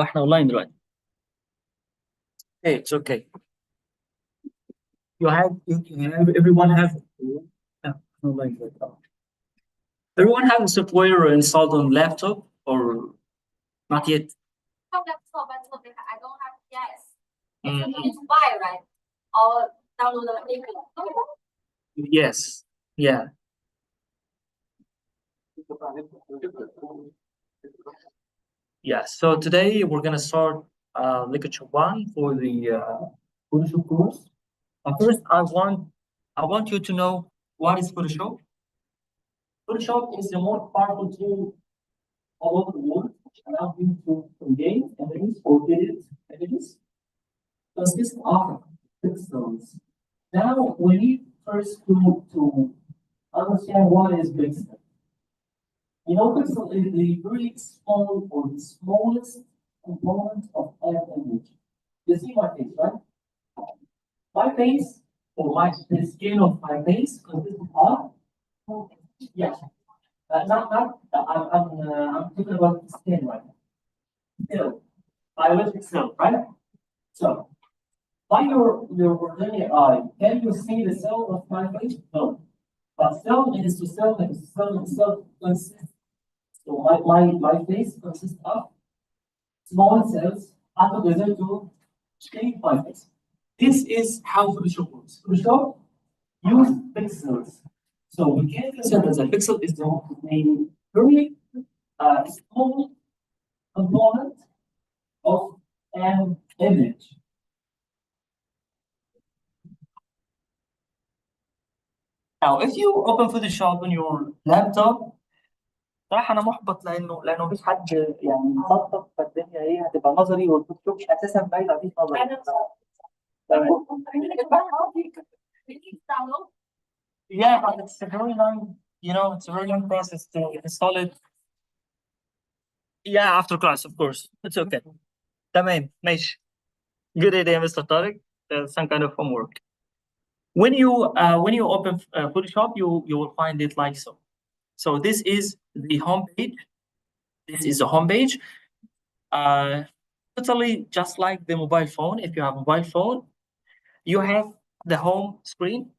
احنا اونلاين دلوقتي. Hey, it's okay. Everyone have online right now. Everyone have software installed on laptop or not yet? Yes. Yeah. Yeah. So today we're gonna start lecture one for the Photoshop course. First, I want you to know what is Photoshop. Photoshop is the most powerful tool all over the world, which allows you to create images or edit images. Consists of pixels. Now we need first to understand what is pixel. You know, pixel is the very small or the smallest component of an image. You see my face, right? My face or the skin of my face consists of yeah. I'm talking about the skin right now. Cell, biologic cell, right? So by your linear eye, can you see the cell of my face? No. But cell is to cell and cell itself consists. So my face consists of small cells put together to shape my face. This is how Photoshop works. Photoshop use pixels. So we can consider that a pixel is the very small component of an image. Now, if you open Photoshop on your laptop, صراحة أنا محبط لأنه مفيش حد يعني مسطب، فالدنيا إيه هتبقى نظري، والفوتوشوب أساسا باين مفيش نظري. تمام. Yeah, but it's a very long, it's a very long process to install it. Yeah, after class, of course. It's okay. تمام ماشي. Good idea, Mr. Tariq. Some kind of homework. When you open Photoshop, you will find it like so. So this is the home page. This is the home page. Totally just like the mobile phone. If you have a mobile phone, you have the home screen.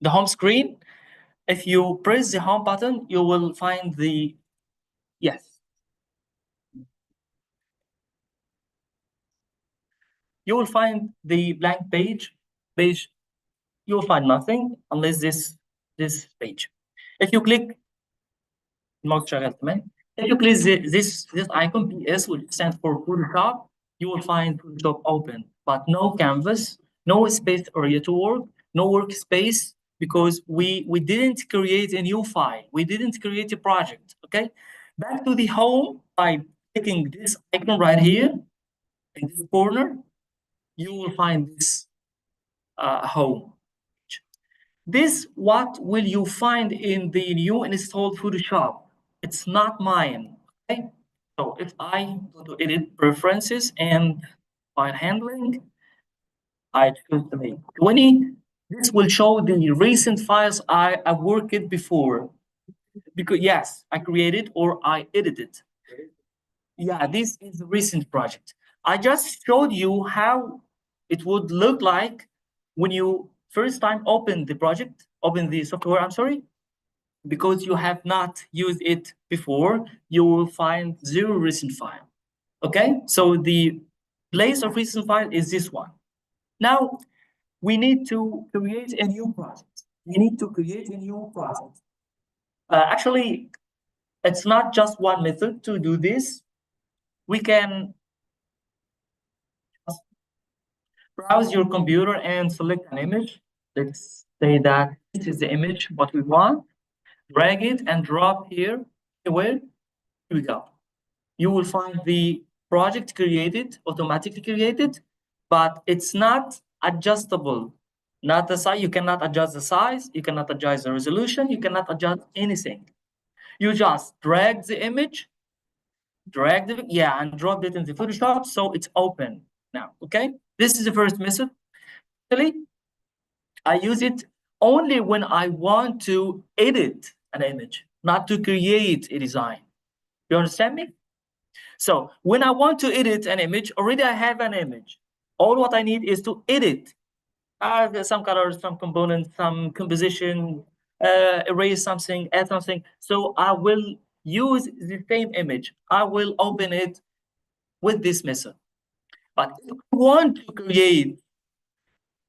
The home screen. If you press the home button, you will find the yes. You will find the blank page. You will find nothing unless this page. If you click if you click this icon PS, which stands for Photoshop, you will find Photoshop open, but no canvas, no space area to work, no workspace, because we didn't create a new file. We didn't create a project. Okay, back to the home by clicking this icon right here in this corner, you will find this home. This what will you find in the new installed Photoshop? It's not mine. Okay. So if I go to edit preferences and file handling, I choose to make 20. This will show the recent files I worked before. Because yes, I created or I edited. Yeah, this is the recent project. I just showed you how it would look like when you first time open the software, I'm sorry, because you have not used it before, you will find zero recent file. Okay, so the place of recent file is this one. Now, we need to create a new project. Actually, it's not just one method to do this. We can browse your computer and select an image. Let's say that this is the image, what we want. Drag it and drop here. Here we go. You will find the project created, automatically created, but it's not adjustable. not the size. You cannot adjust the size. You cannot adjust the resolution. You cannot adjust anything. You just drag the image, and drop it into Photoshop, so it's open now. Okay, this is the first method. Actually, I use it only when I want to edit an image, not to create a design. You understand me? So when I want to edit an image, already I have an image. All what I need is to edit. Some colors, some components, some composition, erase something, add something. So I will use the same image. I will open it with this method. But if I want to create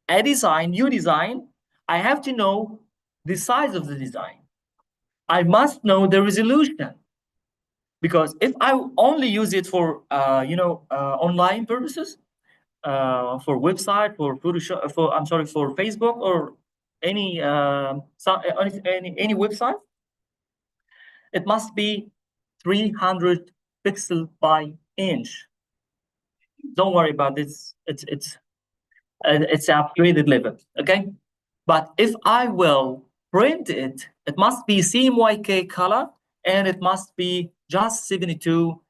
a design, new design, I have to know the size of the design. I must know the resolution, because if I only use it for online purposes, for website, for Photoshop, for Facebook or any website, it must be 300 pixel by inch. Don't worry about this. It's an upgraded level, okay? But if I will print it, it must be CMYK color, and it must be just 72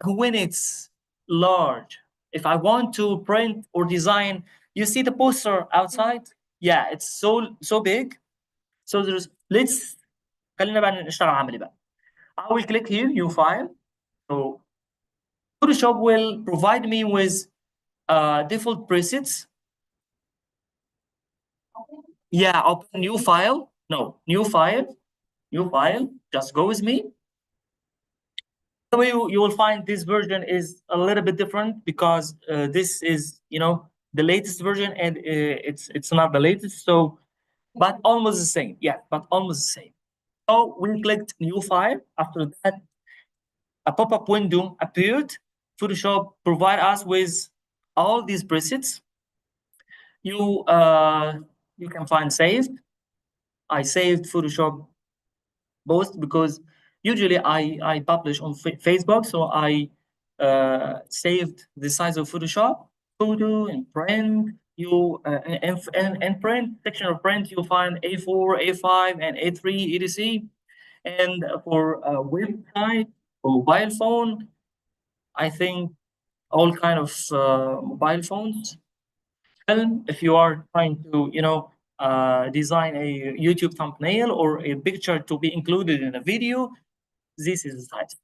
when it's large. If I want to print or design, you see the poster outside? Yeah, it's so big. So خلينا بقى نشتغل عملي بقى. I will click here, new file. So Photoshop will provide me with default presets. Yeah, open new file. No, new file. New file. Just go with me. The way you will find this version is a little bit different, because this is the latest version, and it's not the latest. So, but almost the same. Yeah, but almost the same. So we clicked new file. After that, a pop-up window appeared. Photoshop provide us with all these presets. You can find saved. I saved Photoshop both, because usually I publish on Facebook, so I saved the size of Photoshop photo and print. You and print section of print, you'll find A4, A5, and A3 etc. And for a website or mobile phone, I think all kind of mobile phones. Film, if you are trying to design a YouTube thumbnail or a picture to be included in a video, this is the size.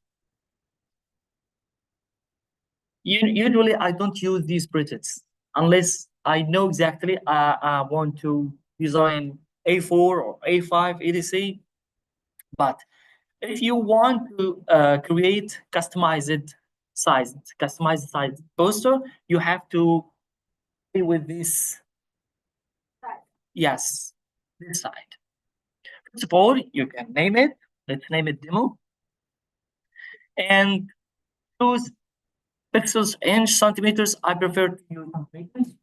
Usually, I don't use these presets unless I know exactly I want to design A4 or A5 etc. But if you want to create customized size poster, you have to play with this. Yes, this side. First of all, you can name it. Let's name it demo. And choose pixels, inch, centimeters. I prefer to use centimeters.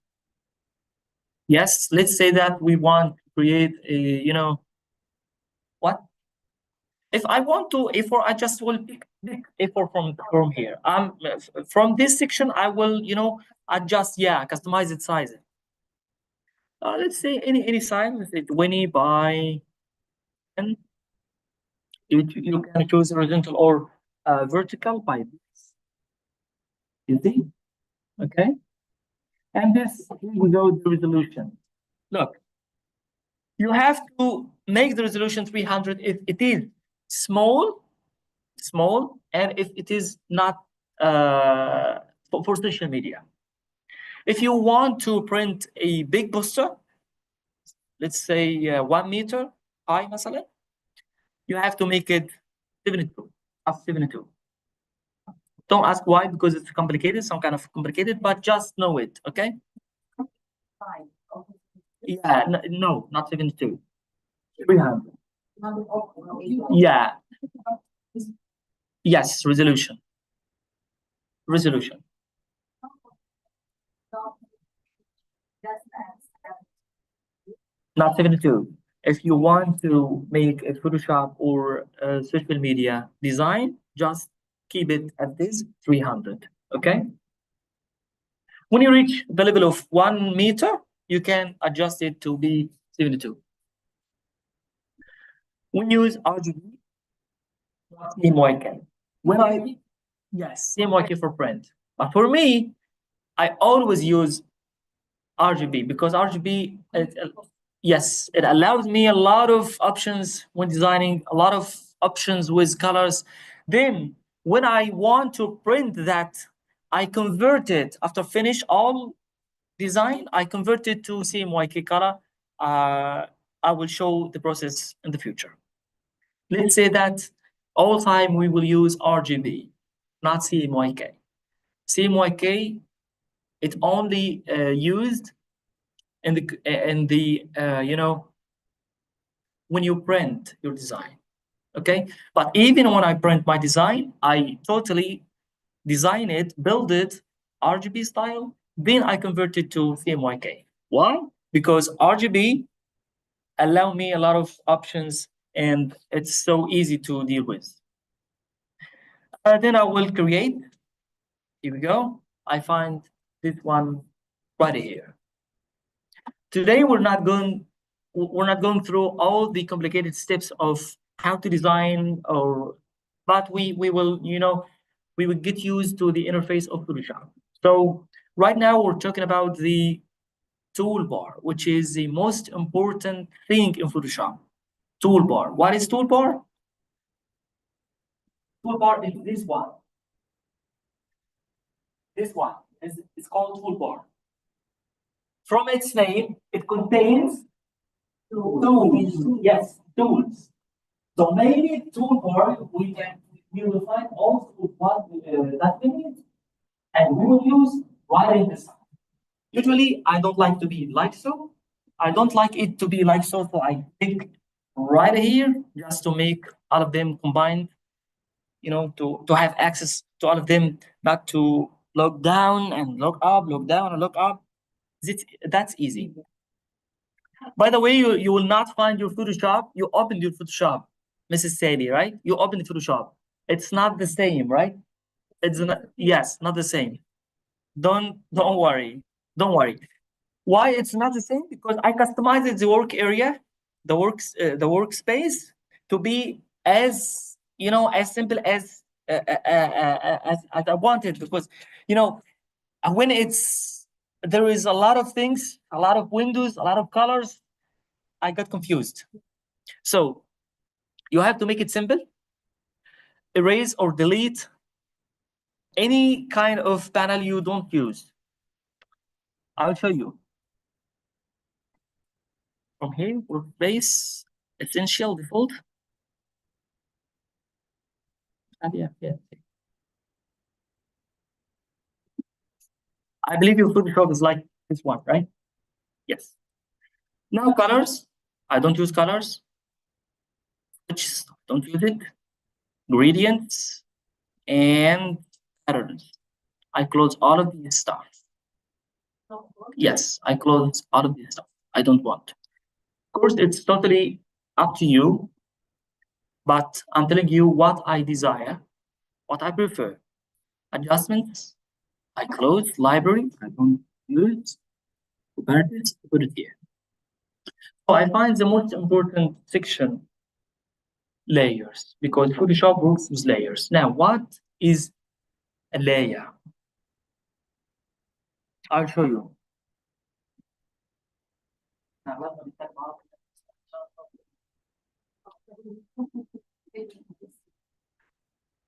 Yes, let's say that we want to create a, what? If I want to A4, I just will pick A4 from here. From this section, I will, adjust, customize its size. Let's say any size, let's say 20 by 10. You can choose horizontal or vertical by this. You see? Okay. And this, here we go, the resolution. Look, you have to make the resolution 300 if it is small, and if it is not for social media. If you want to print a big poster, let's say 1 meter high, مثلا, you have to make it 72, up 72. Don't ask why, because it's complicated, some kind of complicated, but just know it, okay? Yeah, no, not 72. 300. Yeah. Yes, resolution. Resolution. Not 72. If you want to make a Photoshop or a social media design, just keep it at this 300, okay? When you reach the level of 1 meter, you can adjust it to be 72. We use RGB, not CMYK. When I, yes, CMYK for print. But for me, I always use RGB because RGB, yes, it allows me a lot of options when designing, a lot of options with colors. Then when I want to print that, I convert it after finish all design, I convert it to CMYK color. I will show the process in the future. Let's say that all time we will use RGB, not CMYK. CMYK, it only used in the when you print your design. Okay, but even when I print my design, I totally design it, build it RGB style, then I convert it to CMYK. Why? Because RGB allow me a lot of options and it's so easy to deal with. Then I will create. Here we go. I find this one right here. Today we're not going through all the complicated steps of how to design, but we will we will get used to the interface of Photoshop. So right now we're talking about the toolbar, which is the most important thing in Photoshop. Toolbar. What is toolbar? Toolbar is this one. This one is called toolbar. From its name, it contains tools. Yes, tools. So maybe toolbar we will find also what that we need, and we will use right in this. Usually, I don't like to be like so. I don't like it to be like so. So I pick right here just to make all of them combined. To have access to all of them, not to look down and look up, look down and look up. That's easy. By the way, you will not find your Photoshop. You opened your Photoshop, Mrs. Sadie, right? You opened the Photoshop. It's not the same, right? It's not, yes, not the same. Don't worry. Don't worry. Why it's not the same? Because I customized the work area, the workspace to be as as simple as I wanted. Because when there is a lot of things, a lot of windows, a lot of colors, I got confused. So you have to make it simple. Erase or delete any kind of panel you don't use. I'll show you. From here, workspace, essential, default. And yeah. I believe your Photoshop is like this one, right? Yes. Now colors. I don't use colors. Switches, don't use it. Gradients and patterns. I close all of these stuff. Yes, I close all of this stuff. I don't want. Of course, it's totally up to you, but I'm telling you what I desire, what I prefer. Adjustments, I close. Library, I don't use. Properties, put it here. So I find the most important section layers, because Photoshop works with layers. Now, what is a layer? I'll show you.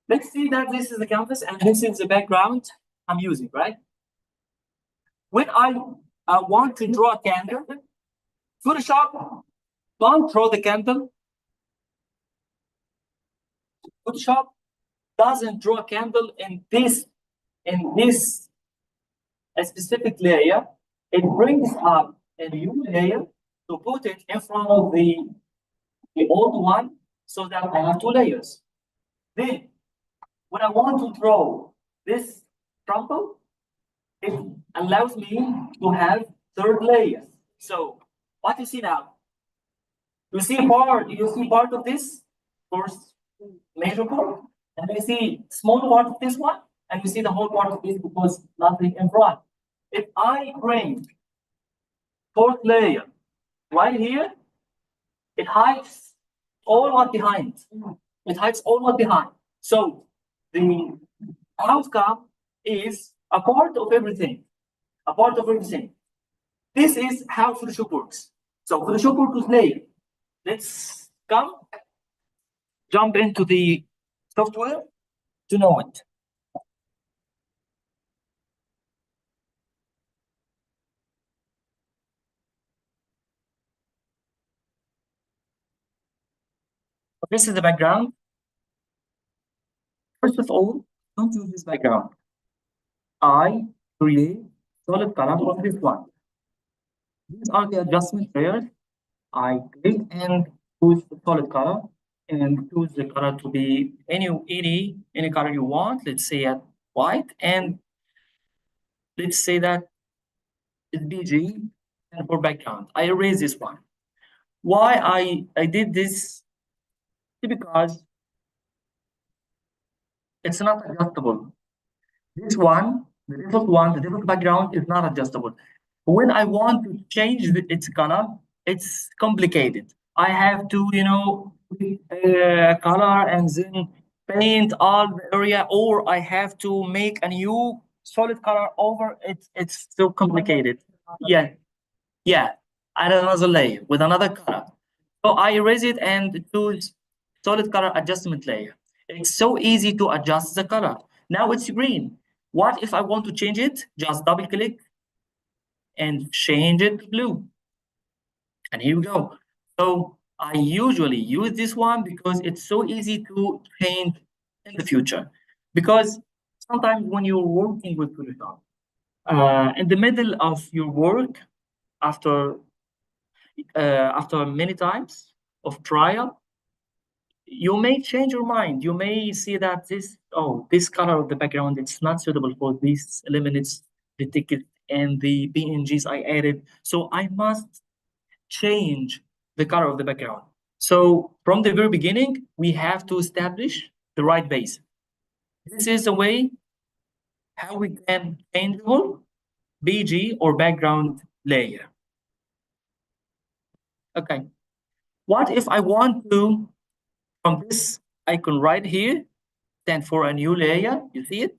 Let's see that this is the canvas and this is the background I'm using, right? When I want to draw a candle, Photoshop don't draw the candle. Photoshop doesn't draw a candle in this a specific layer. It brings up a new layer to put it in front of the old one, so that I have two layers. Then, when I want to draw this crumple, it allows me to have third layers. So, what you see now? You see part of this first major part, and you see small part of this one, and you see the whole part of this because nothing in front. If I bring fourth layer right here, it hides all what behind. It hides all what behind. So the outcome is a part of everything. A part of everything. This is how Photoshop works. So Photoshop works with layer. Let's jump into the software to know it. This is the background. First of all, don't use this background. I create solid color from this one. These are the adjustment layers. I click and choose the solid color and choose the color to be any color you want. Let's say at white, and let's say that it's BG and for background. I erase this one. Why I did this? Because it's not adjustable. This one, the default background is not adjustable. When I want to change its color, it's complicated. I have to, color and then paint all the area, or I have to make a new solid color over it. It's so complicated. Yeah, yeah. Add another layer with another color. So I erase it and choose solid color adjustment layer. It's so easy to adjust the color. Now it's green. What if I want to change it? Just double click and change it to blue. And here we go. So I usually use this one because it's so easy to change in the future. Because sometimes when you're working with Photoshop, in the middle of your work, after after many times of trial, you may change your mind. You may see that this color of the background, it's not suitable for these elements, the ticket and the PNGs I added. So I must change the color of the background. So from the very beginning, we have to establish the right base. This is a way how we can changeable BG or background layer. Okay. What if I want to, from this icon right here, stand for a new layer? You see it?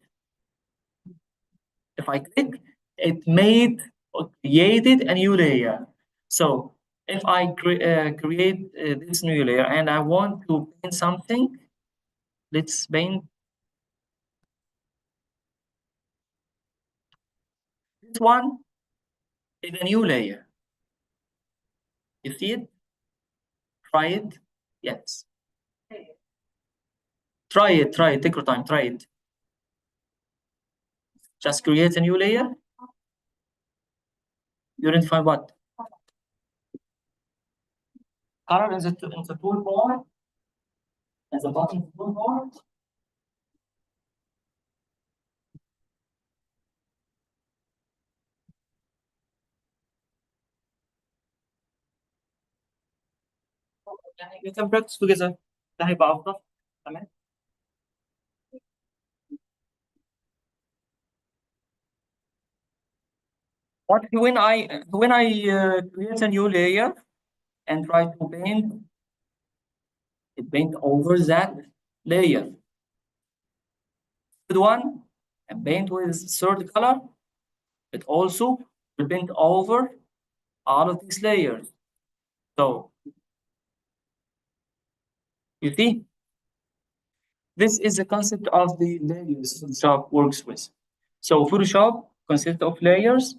If I click, it made or created a new layer. So if I create this new layer and I want to paint something, let's paint this one is a new layer. You see it? Try it. Yes. Try it. Take your time. Try it. Just create a new layer. You didn't find what? Color in the toolbar. As a button toolbar. You can practice together. ده هيبقى أفضل. تمام. What when I create a new layer and try to paint over that layer. Good one, and paint with third color. It also will paint over all of these layers. So you see, this is the concept of the layers Photoshop works with. So Photoshop consists of layers.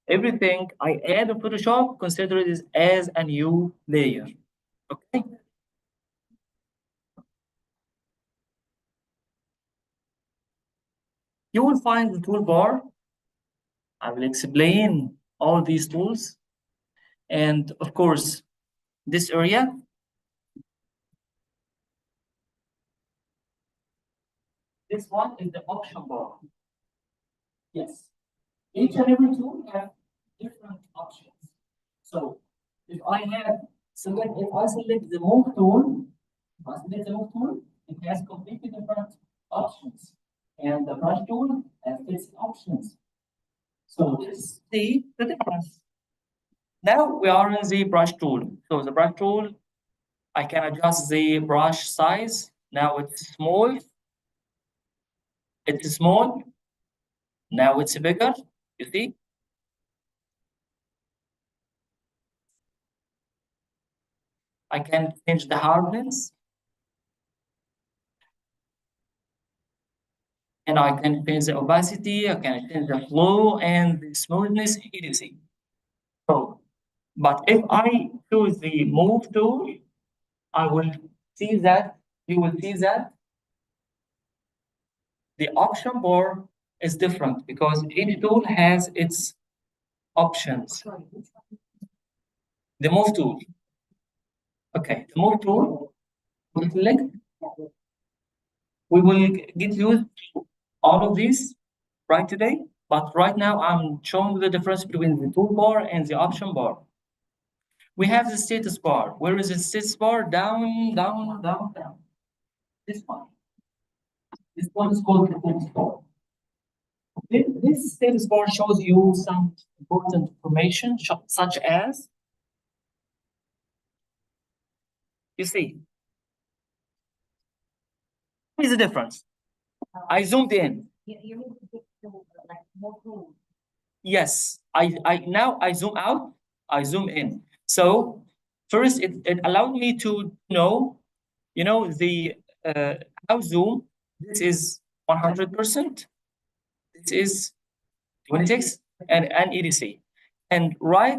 Everything I add to Photoshop, consider it as a new layer. Okay. You will find the toolbar. I will explain all these tools. And of course, this area. This one is the option bar. Yes. Each and every tool have different options. So if I select the move tool, it has completely different options. And the brush tool has its options. So let's see the difference. Now we are in the brush tool. So the brush tool, I can adjust the brush size. Now it's small. It's small. Now it's bigger. You see? I can change the hardness and I can change the opacity. I can change the flow and the smoothness, etc. So, but if I choose the move tool, I will see that you will see that the option bar is different because each tool has its options. The move tool. Okay, the move tool, we select, we will get used to all of these right today, but right now I'm showing the difference between the toolbar and the option bar. We have the status bar. Where is the status bar? Down, down, down, down. This one. This one is called the status bar. This status bar shows you some important information, such as, you see, what is the difference? I zoomed in. Yes, I now I zoom out, I zoom in. So first it allowed me to know, the how zoom, this is 100%, this is 26 and etc. And right,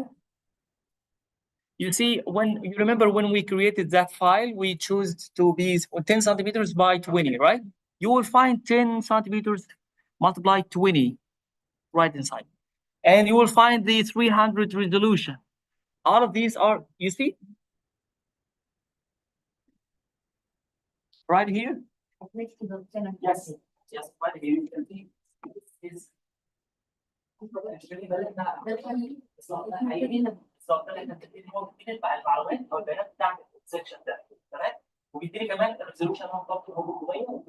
you see, when you remember when we created that file, we chose to be 10 centimeters by 20, right? You will find 10 centimeters multiplied 20 right inside. And you will find the 300 resolution. All of these are, you see, right here. Yes, yes, right here you can see this is بالظبط احنا بنبتدي هو بندفع المعلومات او البيانات بتاعت السكشن ده تمام وبيديني كمان الريزولوشن اللي انا طلبته هو جوايا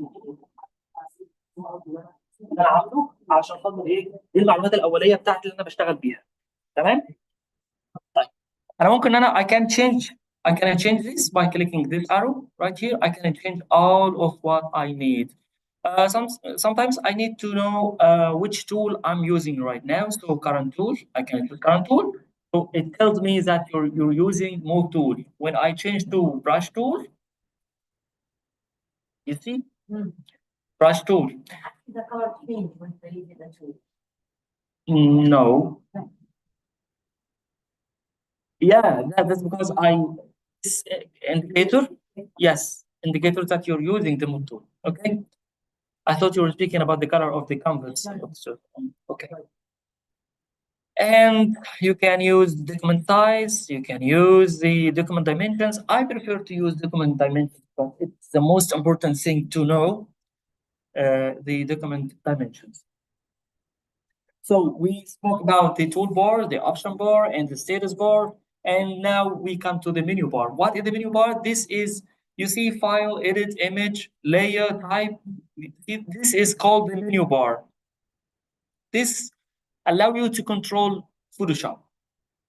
انا عامله عشان خاطر ايه؟ دي المعلومات الاوليه بتاعتي اللي انا بشتغل بيها تمام؟ طيب انا ممكن انا I can change this by clicking this arrow right here. I can change all of what I need. Sometimes I need to know which tool I'm using right now. So current tool, I can choose current tool. So it tells me that you're using move tool. When I change to brush tool, you see, brush tool. The color change when they use the tool. No. Yeah, that's because this indicator, yes, indicator that you're using the move tool. Okay. I thought you were speaking about the color of the canvas. So, okay. And you can use document size, you can use the document dimensions. I prefer to use document dimensions, but it's the most important thing to know the document dimensions. So we spoke about the toolbar, the option bar, and the status bar. And now we come to the menu bar. What is the menu bar? This is, you see, file, edit, image, layer, type. This is called the menu bar. This allow you to control Photoshop,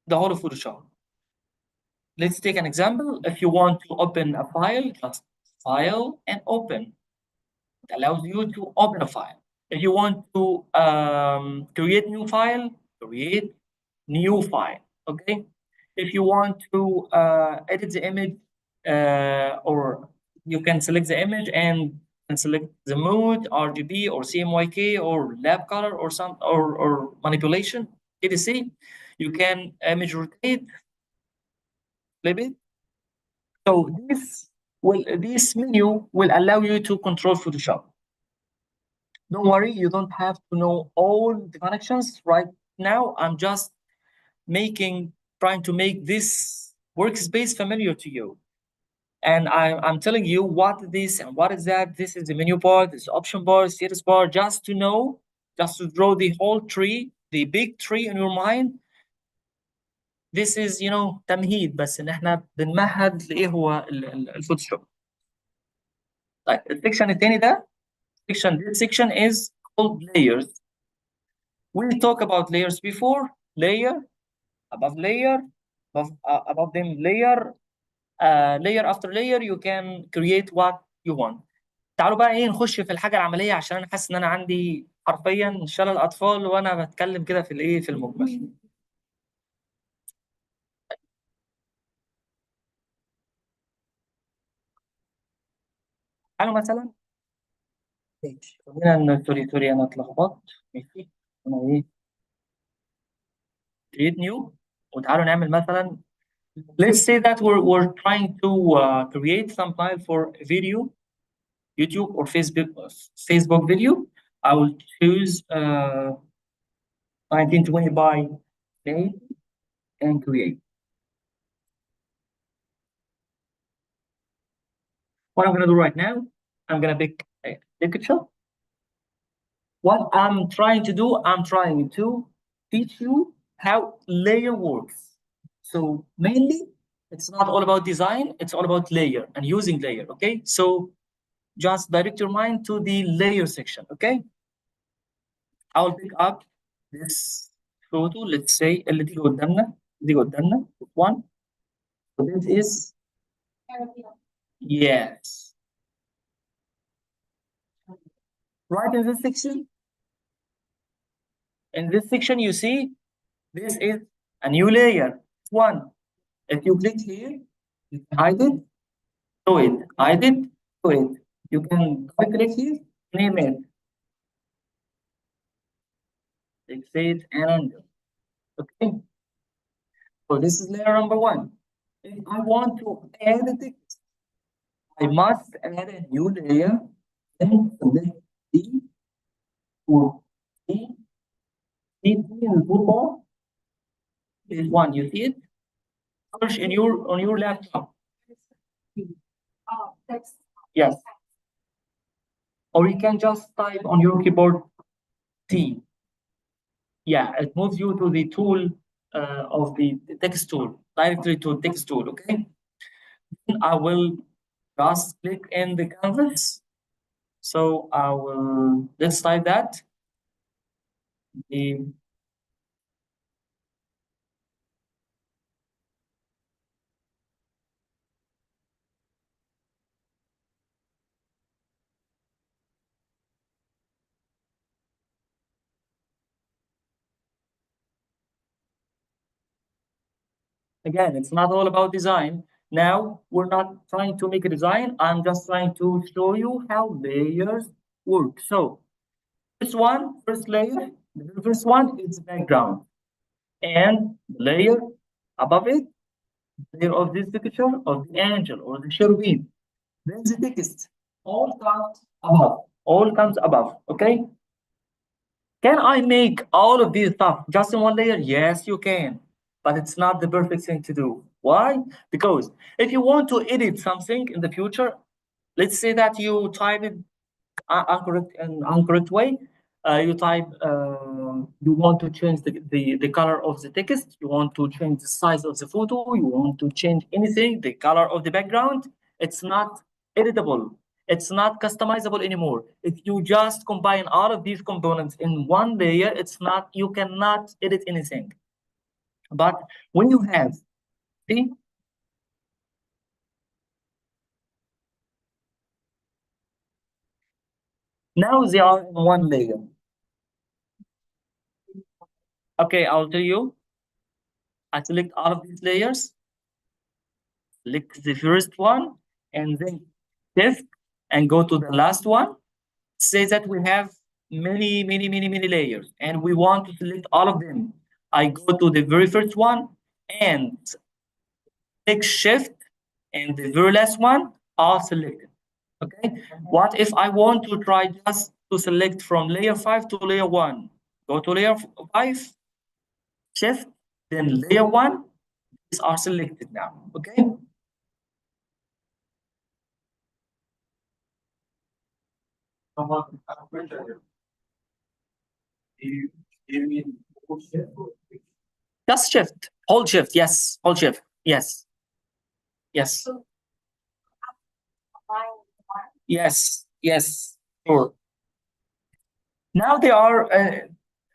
the whole of Photoshop. Let's take an example. If you want to open a file, just file and open. It allows you to open a file. If you want to create new file, create new file. Okay. If you want to edit the image, or you can select the image and select the mode, RGB or CMYK or lab color or or manipulation, etc. You can image rotate, flip it. So this menu will allow you to control Photoshop. Don't worry, you don't have to know all the connections right now. I'm just trying to make this workspace familiar to you. And I'm telling you what this and what is that. This is the menu bar, this is option bar, status bar, just to know, just to draw the whole tree, the big tree in your mind. This is, تمهيد بس ان احنا بنمهد لايه هو الفوتوشوب. طيب السكشن الثاني ده this section is called layers. We talk about layers before, layer, above layer, above them layer, layer after layer you can create what you want. تعالوا بقى ايه نخش في الحاجه العمليه عشان انا حاسس ان انا عندي حرفيا شلل اطفال وانا بتكلم كده في الايه في المجمل. تعالوا مثلا ماشي خلينا سوري انا اتلخبطت ماشي انا ايه create new وتعالوا نعمل مثلا let's say that we're trying to create some file for video YouTube or Facebook video. I will choose 1920 by 8 and create. What I'm gonna do right now, I'm gonna pick a picture. What I'm trying to do, I'm trying to teach you how layer works. So mainly, it's not all about design, it's all about layer and using layer, okay? So just direct your mind to the layer section, okay? I'll pick up this photo, let's say اللي تيجي قدامنا one. So this is yes. Right in this section you see this is a new layer. One. If you click here, you can hide it, show it, hide it, show it. You can double click here, name it. Exit and enter. Okay. So this is layer number one. If I want to add a text, I must add a new layer and select D or D, D in the toolbar. Is one. You see it? Search in your on your laptop. Yes. Or you can just type on your keyboard T. Yeah, it moves you to the tool of the text tool, directly to text tool, okay? I will just click in the canvas. So I will, let's type that. The Again, it's not all about design. Now, we're not trying to make a design. I'm just trying to show you how layers work. So, first layer, the first one is background. And the layer above it, layer of this picture of the angel or the cherubim. Then the text all comes above. All comes above. Okay. Can I make all of these stuff just in one layer? Yes, you can. But it's not the perfect thing to do. Why? Because if you want to edit something in the future, let's say that you type it incorrect way. You type you want to change the color of the text, you want to change the size of the photo, you want to change anything, the color of the background. It's not editable. It's not customizable anymore. If you just combine all of these components in one layer, you cannot edit anything. But when you have, see, now they are in one layer. Okay, I'll tell you. I select all of these layers, select the first one, and then shift and go to the last one. Say that we have many layers, and we want to select all of them. I go to the very first one and click shift, and the very last one are selected. Okay. What if I want to try just to select from layer 5 to layer 1? Go to layer 5, shift, then layer 1. These are selected now. Okay. Just shift. Hold shift. Yes. Hold shift. Yes. Yes. Yes. Yes. Sure. Now they are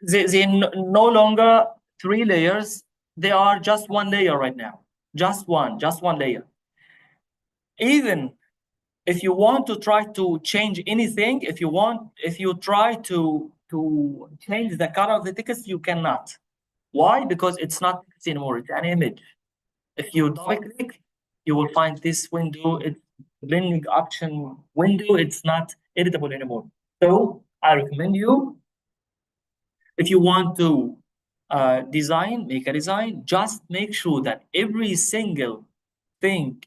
they no longer 3 layers. They are just 1 layer right now. Just one layer. Even if you want to try to change anything, if you try to change the color of the text, you cannot. Why? Because it's not text anymore, it's an image. If you double click, you will find this window, it's blending option window, it's not editable anymore. So I recommend you, if you want to make a design, just make sure that every single thing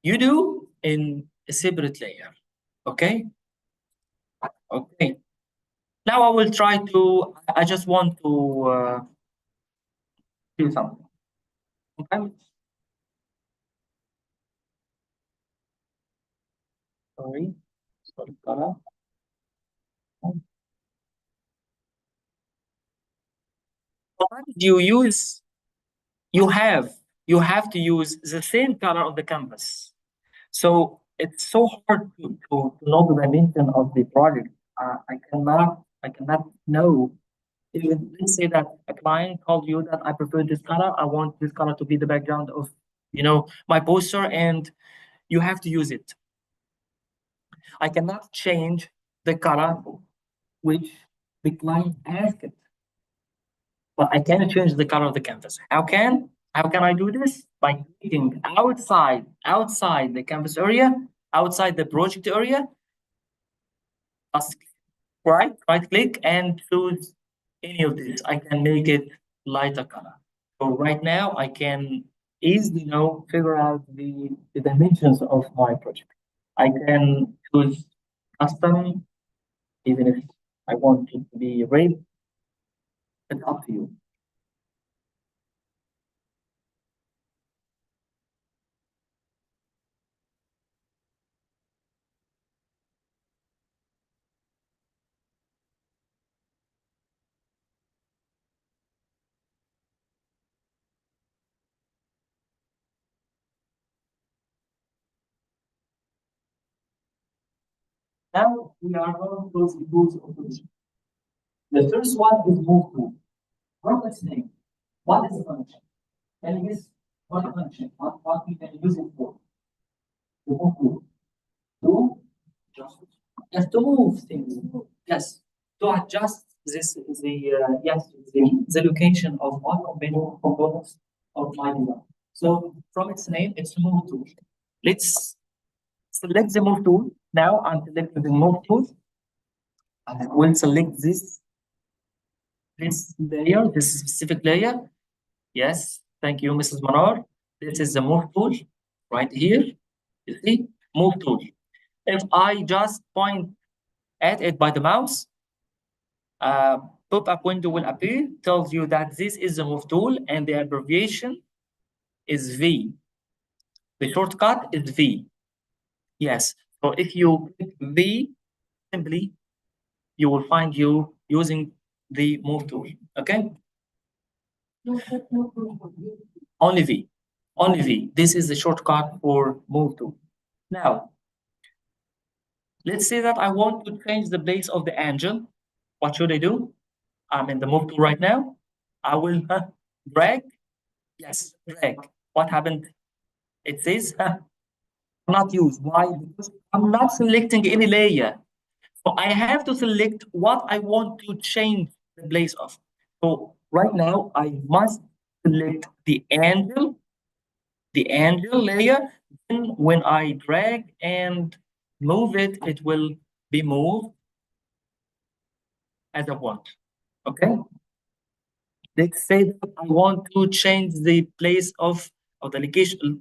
you do in a separate layer. Okay? Okay. Now I will try to, I just want to do something. Okay? Sorry. Sorry, color. Provided you use, you have, you have to use the same color of the canvas. So it's so hard to know the dimension of the project. I cannot know. Even let's say that a client told you that I prefer this color. I want this color to be the background of, my poster, and you have to use it. I cannot change the color which the client asked it, but I can change the color of the canvas. How can I do this? By clicking outside the canvas area, outside the project area, just right click and choose any of these. I can make it lighter color. So right now I can easily figure out the dimensions of my project. I can choose custom, even if I want it to be red. It's up to you. Now we are going to close the tools of the. The first one is move tool. What is the name? What is the function? Can you guess what function? What we can use it for? To move tool. To just yes, to move things. Yes, to adjust the location of one components of my design. So from its name, it's move tool. Let's select the move tool. Now I'm selecting the move tool. I will select this layer, this specific layer. Yes, thank you, Mrs. Manar. This is the move tool right here. You see, move tool. If I just point at it by the mouse, pop-up window will appear, tells you that this is the move tool and the abbreviation is V. The shortcut is V. Yes. So if you click V, simply you will find you using the move tool. Okay. Only V. Only V. This is the shortcut for move tool. Now, let's say that I want to change the place of the angel. What should I do? I'm in the move tool right now. I will drag. Yes, drag. What happened? It says not used. Why? Because I'm not selecting any layer. So I have to select what I want to change the place of. So right now I must select the angel layer. Then when I drag and move it, it will be moved as I want. Okay. Let's say that I want to change the place of the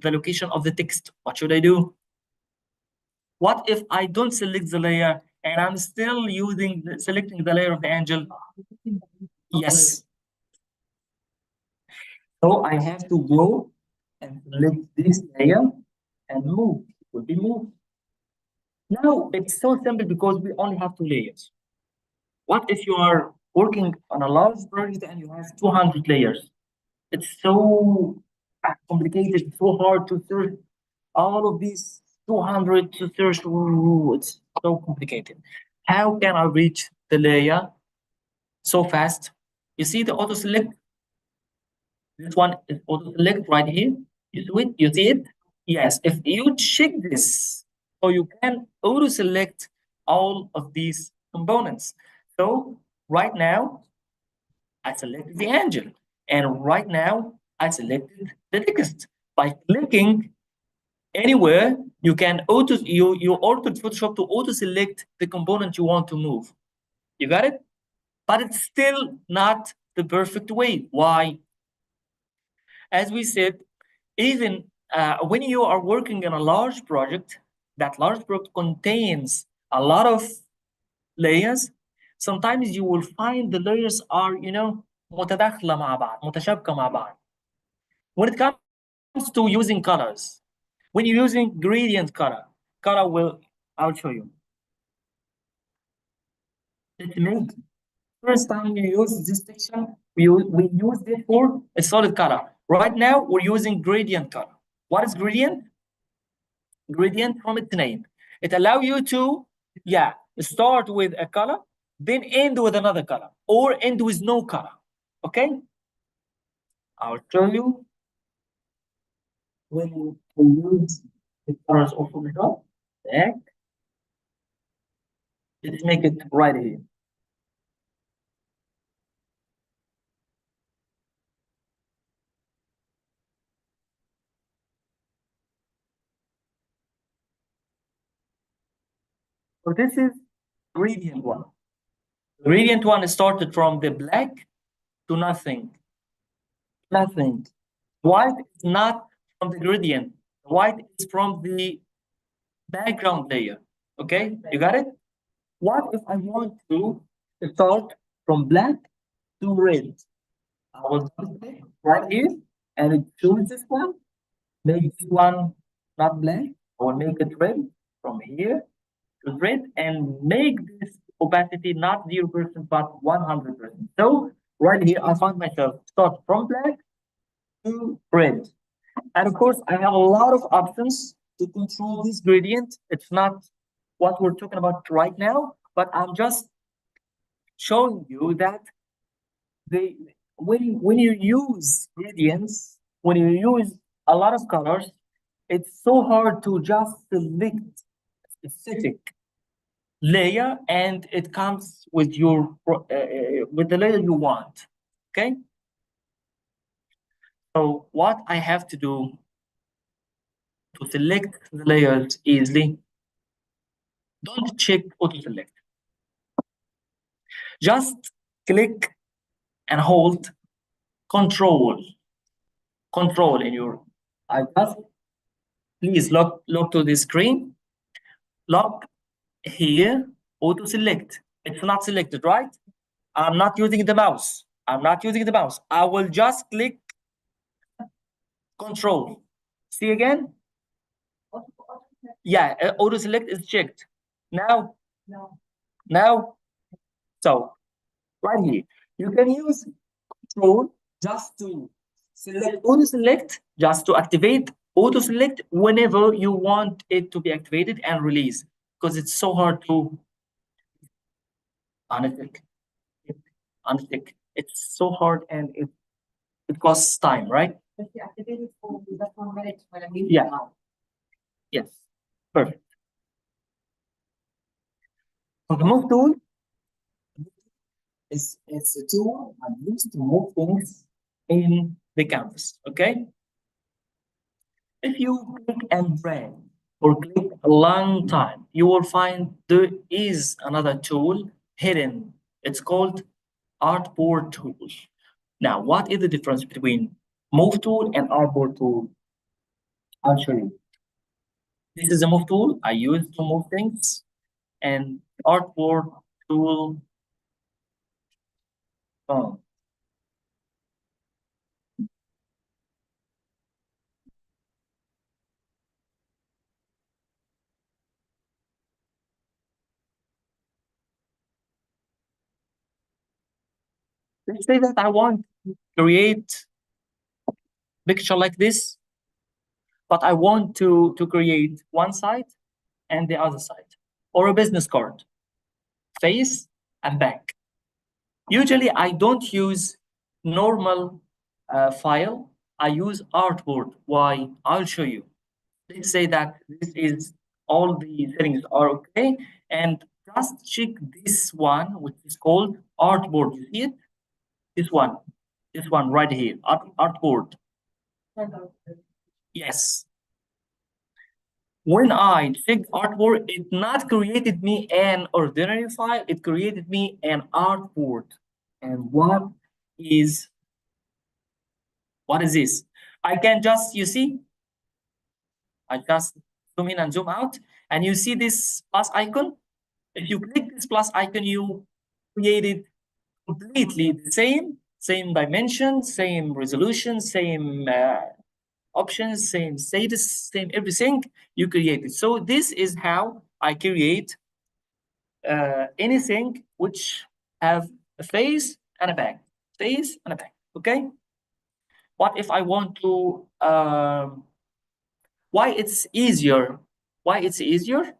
location of the text. What should I do? What if I don't select the layer and I'm still selecting the layer of the angel? Yes. So I have to go and select this layer and move. It will be moved. Now it's so simple because we only have 2 layers. What if you are working on a large project and you have 200 layers? It's so complicated, so hard to search all of these 200 to search. Ooh, it's so complicated. How can I reach the layer so fast? You see the auto select. This one is auto select right here. You see it? Yes. If you check this, so you can auto select all of these components. So right now, I selected the engine, and right now I selected the text. By clicking anywhere, you can you ordered Photoshop to auto select the component you want to move. You got it? But it's still not the perfect way. Why? As we said, even when you are working in a large project, that large project contains a lot of layers. Sometimes you will find the layers are, متداخلة مع بعض, متشابكة مع بعض. When it comes to using colors, when you're using gradient color will, I'll show you. It means first time you use this section, we used it for a solid color. Right now, we're using gradient color. What is gradient? Gradient from its name. It allows you to, start with a color, then end with another color, or end with no color. Okay? I'll show you when we use the colors of Photoshop. Back. Let's make it right here. So this is gradient one. Gradient one started from the black to nothing. Nothing. White is not from the gradient. White is from the background layer. Okay, you got it? What if I want to start from black to red? I will click right here and it chooses this one. Make this one not black. I will make it red from here to red and make this opacity not 0% but 100%. So right here, I find myself start from black to red. And of course, I have a lot of options to control this gradient. It's not what we're talking about right now, but I'm just showing you that they when you use gradients, when you use a lot of colors, it's so hard to just select a specific layer and it comes with your with the layer you want. Okay. So what I have to do to select the layers easily, don't check auto select. Just click and hold control. Control in your I just please look to the screen. Look here, auto select. It's not selected, right? I'm not using the mouse. I'm not using the mouse. I will just click control. See again? Yeah, auto select is checked. Now, now, so right here, you can use control just to select auto select, just to activate auto select whenever you want it to be activated and release, because it's so hard to unstick. Unstick. It's so hard and it costs time, right? Yeah. Yes. Perfect. So the move tool is a tool I use to move things in the canvas. Okay. If you click and drag or click a long time, you will find there is another tool hidden. It's called Artboard tool. Now, what is the difference between Move tool and Artboard tool? I'll show you. This is a Move tool I use to move things, and Artboard tool. Oh, let's say that I want to create picture like this, but I want to create one side and the other side, or a business card, face and back. Usually, I don't use normal file. I use artboard. Why? I'll show you. Let's say that this is all the settings are okay, and just check this one, which is called artboard. You see it? This one right here, artboard. Yes. When I checked artboard, it not created me an ordinary file. It created me an artboard. And is what is this? I can just, you see, I just zoom in and zoom out, and you see this plus icon. If you click this plus icon, you created completely the same dimension, same resolution, same options, same status, same everything you created. So this is how I create anything which have a face and a back, face and a back. Okay. What if I want to? Why it's easier? Why it's easier?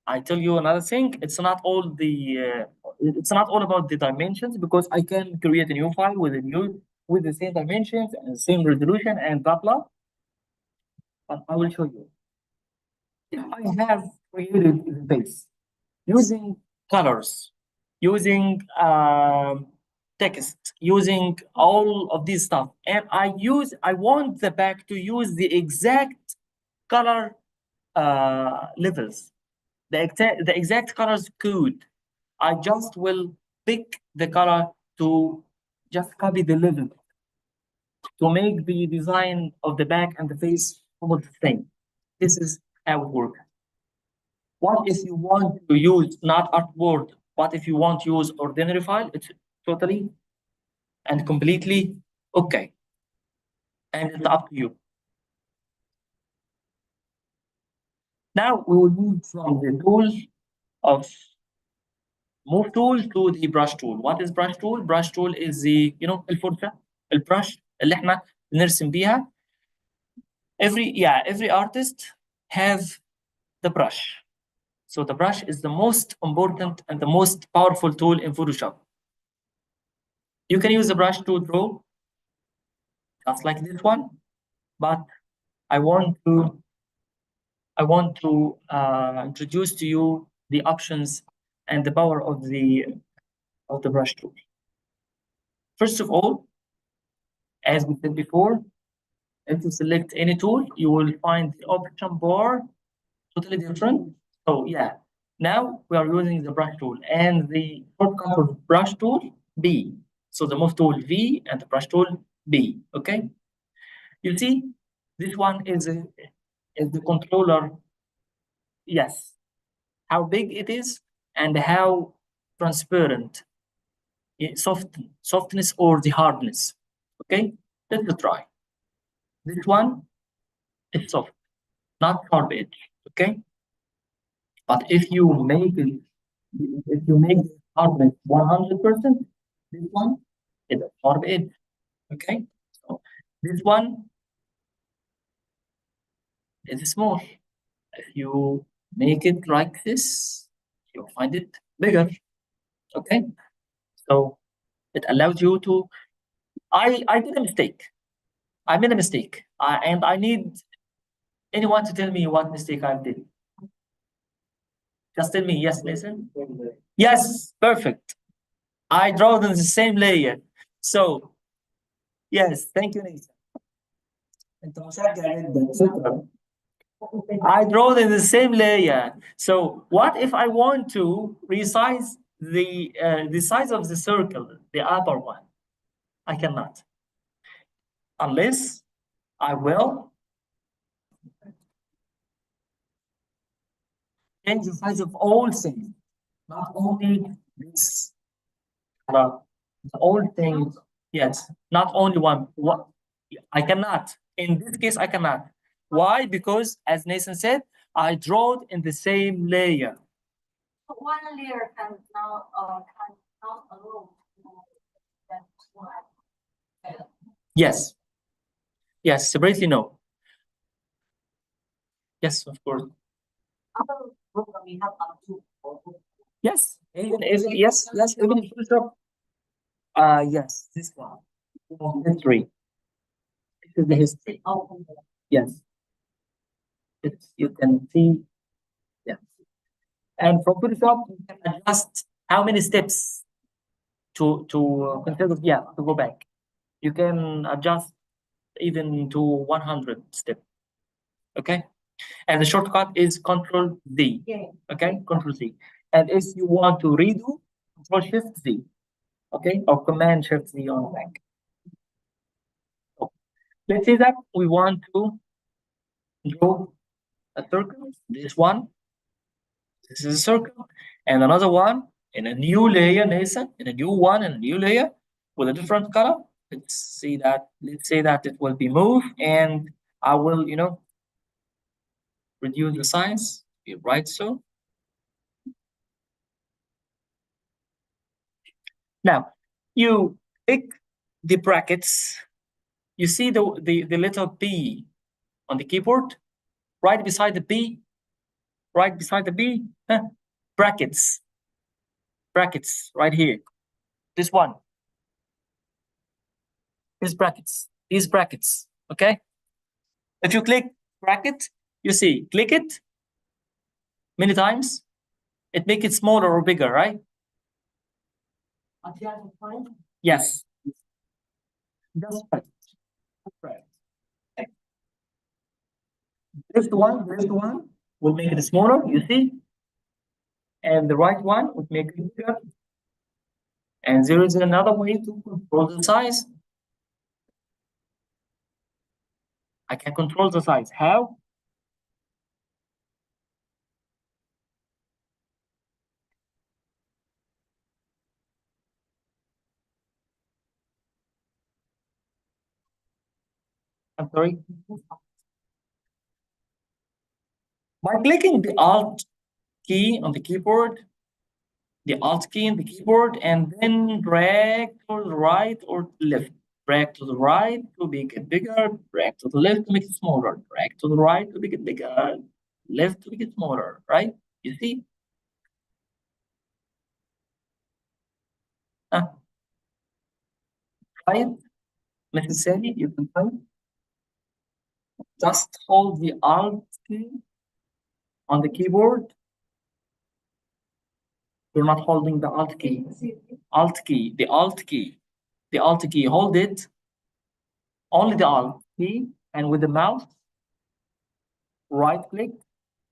I tell you another thing. It's not all about the dimensions, because I can create a new file with the same dimensions and same resolution and blah blah. But I will show you. If I have created the base using colors, using text, using all of this stuff, and I want the back to use the exact color levels, the exact colors code. I just will pick the color to just copy the level to make the design of the back and the face almost the same. This is how it works. What if you want to use not artboard? What if you want to use ordinary file? It's totally and completely okay. And it's up to you. Now we will move from the tool of move tool to the brush tool. What is brush tool? Brush tool is the الفرشة البrush اللي احنا نرسم بيها. Every artist have the brush. So the brush is the most important and the most powerful tool in Photoshop. You can use the brush to draw, just like this one, but I want to introduce to you the options and the power of the brush tool. First of all, as we said before, if you select any tool, you will find the option bar totally different. So yeah, now we are using the brush tool, and the shortcut for brush tool B. So the move tool V and the brush tool B. Okay, you see, this one is the controller. Yes, how big it is and how transparent, softness or the hardness. Okay, let's try. This one is soft, not sharp edge. Okay, but if you make the hardness 100%, this one is a sharp edge. Okay, so this one is small. If you make it like this, you'll find it bigger. Okay, so it allows you to. I did a mistake. I made a mistake, and I need anyone to tell me what mistake I did. Just tell me yes, listen. Yes, perfect. I draw them the same layer. So yes, thank you, Nathan. I draw them the same layer. So what if I want to resize the size of the circle, the upper one? I cannot, unless I will change the size of all things, not only this. All things, yes, not only one. What I cannot. In this case, I cannot. Why? Because as Nathan said, I draw it in the same layer. One layer can now alone. Yes. Yes, separately no. Yes, of course. Yes, even yes, even in Photoshop. Yes, this one. History. This is the history. Yes, you can see. Yeah. And from Photoshop, you can adjust how many steps to consider. Yeah, to go back. You can adjust even to 100 steps. Okay. And the shortcut is Control Z. Yeah. Okay, Control Z. And if you want to redo, Control Shift Z. Okay, or Command Shift Z on the Mac. So let's say that we want to draw a circle. This one, this is a circle, and another one in a new layer, Nathan, in a new one, in a new layer with a different color. Let's see that. Let's say that it will be moved, and I will, reduce the size. Right, so now you click the brackets. You see the letter B on the keyboard, right beside the B, right beside the B, brackets, brackets right here. This one, these brackets. Okay. If you click bracket, you see, click it many times, it make it smaller or bigger, right? Yes. Just right. Right. This one will make it smaller, you see, and the right one would make it bigger. And there is another way to control the size. I can control the size. How? I'm sorry. By clicking the Alt key on the keyboard, the Alt key in the keyboard, and then drag to the right or left. Drag to the right to make it bigger, drag to the left to make it smaller, drag to the right to make it bigger, left to make it smaller, right? You see? Uh, try it. Mrs. Sally, you can try it. Just hold the Alt key on the keyboard. You're not holding the Alt key. Alt key, the Alt key, the Alt key. Hold it, only the Alt key, and with the mouse, right click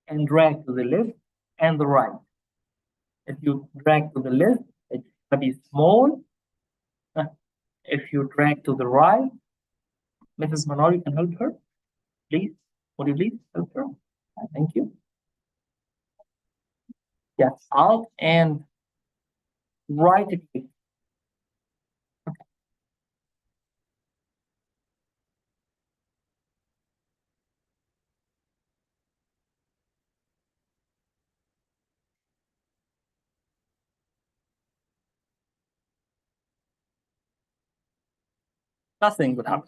and drag to the left and the right. If you drag to the left, it's gonna be small. If you drag to the right, Mrs. Manor, you can help her, please. Would you please help her? Thank you. Yes, Alt and right click. Nothing would happen.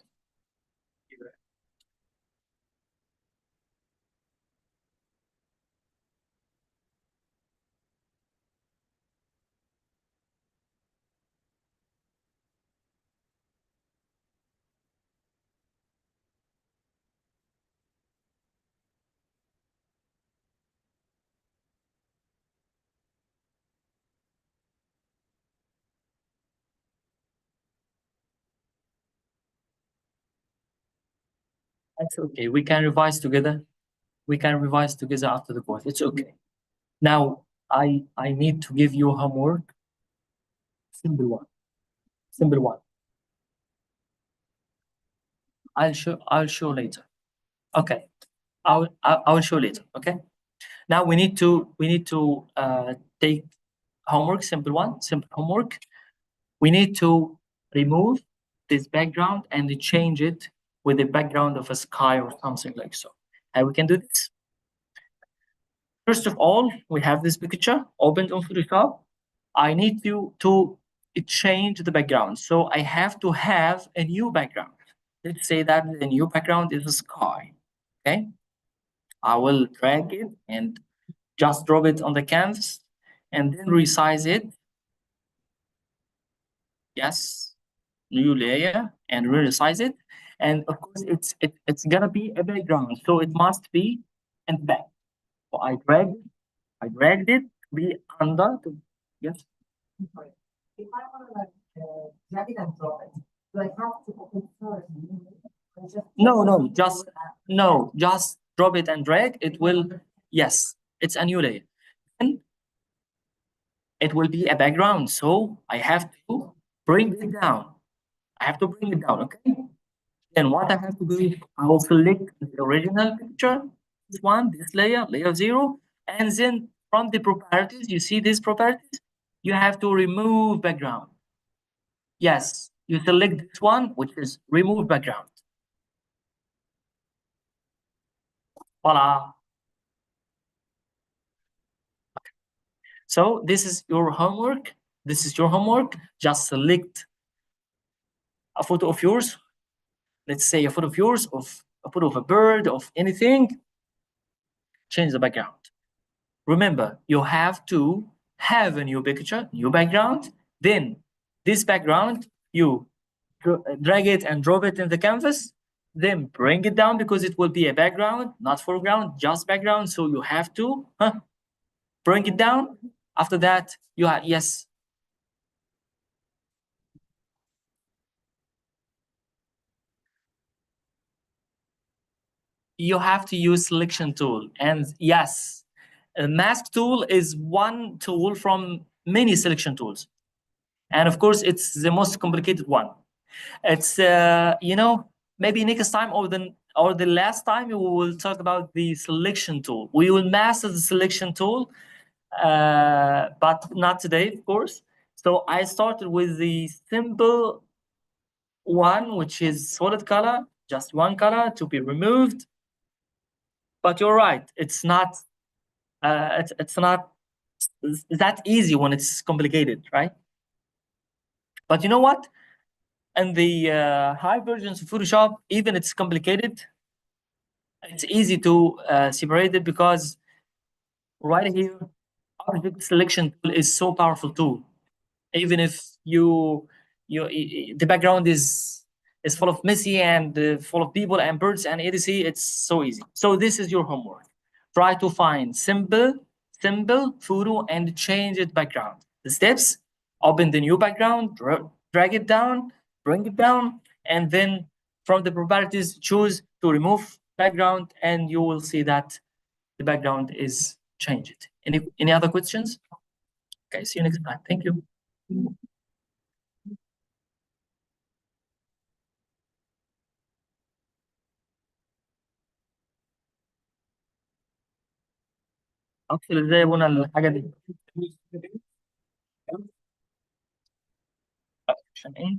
That's okay. We can revise together. We can revise together after the course. It's okay. Now, I need to give you homework. Simple one. Simple one. I'll show later. Okay. I will show later. Okay. Now we need to take homework. Simple one. Simple homework. We need to remove this background and change it with the background of a sky or something like so. And we can do this. First of all, we have this picture opened on Photoshop. I need to change the background. So I have to have a new background. Let's say that the new background is a sky. Okay. I will drag it and just drop it on the canvas and then resize it Yes, new layer and resize it. And of course, it's gonna be a background, so it must be in the back. So I dragged it to be under. Yes. I'm sorry. If I want to like drag it and drop it, do I have to open first and then or just No, just drop it and drag. It will. Yes, it's a new layer. And it will be a background. So I have to bring it down. I have to bring it down. Okay. Then what I have to do is I will select the original picture, this one, this layer, layer 0, and then from the properties, you see these properties, you have to remove background. Yes, you select this one, which is remove background. Voila. So this is your homework. This is your homework. Just select a photo of yours. Let's say a photo of yours, of a photo of a bird, of anything. Change the background. Remember, you have to have a new picture, new background. Then this background, you drag it and drop it in the canvas. Then bring it down because it will be a background, not foreground, just background. So you have to bring it down. After that, you have, yes. You have to use selection tool. And yes, a mask tool is one tool from many selection tools. And of course, it's the most complicated one. It's maybe next time or the last time we will talk about the selection tool. We will master the selection tool, but not today, of course. So I started with the simple one, which is solid color, just one color to be removed. But you're right, it's not that easy when it's complicated, right? But you know what? And the high versions of Photoshop, even it's complicated, it's easy to separate it because right here, object selection tool is so powerful too. Even if the background is full of messy and full of people and birds and etc. It's so easy. So this is your homework. Try to find simple photo and change it background. The steps: open the new background, drag it down, bring it down, and then from the properties choose to remove background, and you will see that the background is changed. Any other questions? Okay, see you next time. Thank you. اكتب ازاي يا بونا الحاجه دي عشان ايه؟